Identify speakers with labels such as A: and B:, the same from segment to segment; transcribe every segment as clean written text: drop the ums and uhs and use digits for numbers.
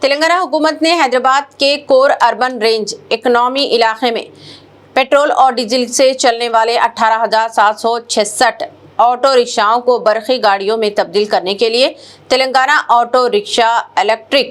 A: तेलंगाना हुकूमत ने हैदराबाद के कोर अर्बन रेंज इकोनॉमी इलाके में पेट्रोल और डीजल से चलने वाले 18,766 ऑटो रिक्शाओं को बरकी गाड़ियों में तब्दील करने के लिए Telangana auto rickshaw electric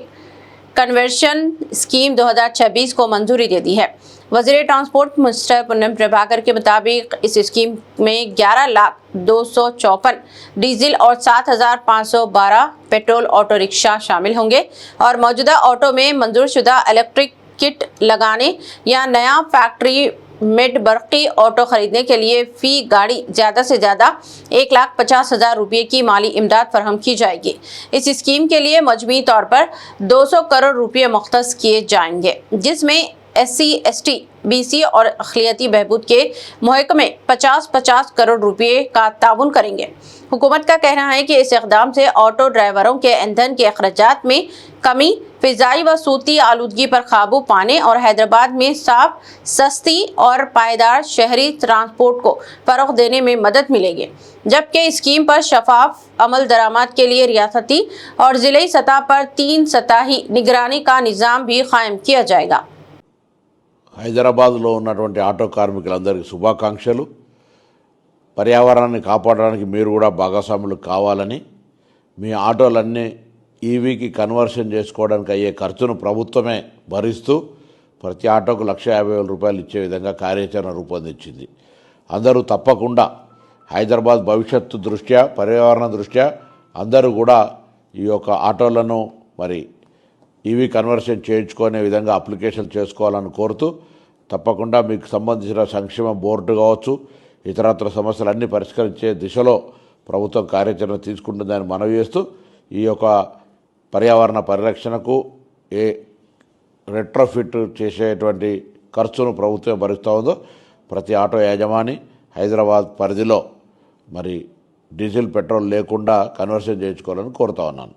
A: conversion scheme 2026 को मंजूरी दे दी है। वज़ीर ट्रांसपोर्ट मिस्टर पुन्नम प्रभाकर के मुताबिक इस स्कीम में 11,254 डीजल और 7,512 पेट्रोल ऑटो रिक्शा शामिल होंगे और मौजूदा ऑटो में मंजूरशुदा इलेक्ट्रिक किट लगाने या नया फैक्ट्री मेड बरकी ऑटो खरीदने के लिए फी गाड़ी ज़्यादा से ज़्यादा 1,50,000 रुपये की माली इमदाद फराहम की जाएगी। इस स्कीम के लिए मजमूई तौर पर 200 करोड़ रुपये मुख्तस किए जाएंगे, जिसमें SC, ST, BC और अक़लियती बहबूद के महकमे 50-50 करोड़ रुपये का ताउन करेंगे। हुकूमत का कहना है कि इस इक़दाम से ऑटो ड्राइवरों के ईंधन के अखराजात में कमी, फ़िज़ाई व सूती आलूदगी पर काबू पाने और हैदराबाद में साफ, सस्ती और पायदार शहरी ट्रांसपोर्ट को फ़रोग़ देने में मदद मिलेगी। जबकि स्कीम पर शफाफ अमल दरामद के लिए रियासती और ज़िले सतह पर 3 सतही निगरानी का निज़ाम भी कायम किया जाएगा।
B: హైదరాబాద్లో ఉన్నటువంటి ఆటో కార్మికులందరికీ శుభాకాంక్షలు. పర్యావరణాన్ని కాపాడడానికి మీరు కూడా భాగస్వాములు కావాలని, మీ ఆటోలన్నీ ఈవీకి కన్వర్షన్ చేసుకోవడానికి అయ్యే ఖర్చును ప్రభుత్వమే భరిస్తూ ప్రతి ఆటోకు 1,50,000 రూపాయలు ఇచ్చే విధంగా కార్యాచరణ రూపొందించింది. అందరూ తప్పకుండా హైదరాబాద్ భవిష్యత్తు దృష్ట్యా, పర్యావరణ దృష్ట్యా అందరూ కూడా ఈ యొక్క ఆటోలను మరి ఈవీ కన్వర్షన్ చేయించుకునే విధంగా అప్లికేషన్ చేసుకోవాలని కోరుతూ, తప్పకుండా మీకు సంబంధించిన సంక్షేమ బోర్డు కావచ్చు, ఇతరత్ర సమస్యలన్నీ పరిష్కరించే దిశలో ప్రభుత్వం కార్యాచరణ తీసుకుంటుందని మనవి చేస్తూ, ఈ యొక్క పర్యావరణ పరిరక్షణకు రెట్రోఫిట్ చేసేటువంటి ఖర్చును ప్రభుత్వం భరిస్తూ ఉందో ప్రతి ఆటో యాజమాని హైదరాబాద్ పరిధిలో మరి డీజిల్, పెట్రోల్ లేకుండా కన్వర్షన్ చేయించుకోవాలని కోరుతా ఉన్నాను.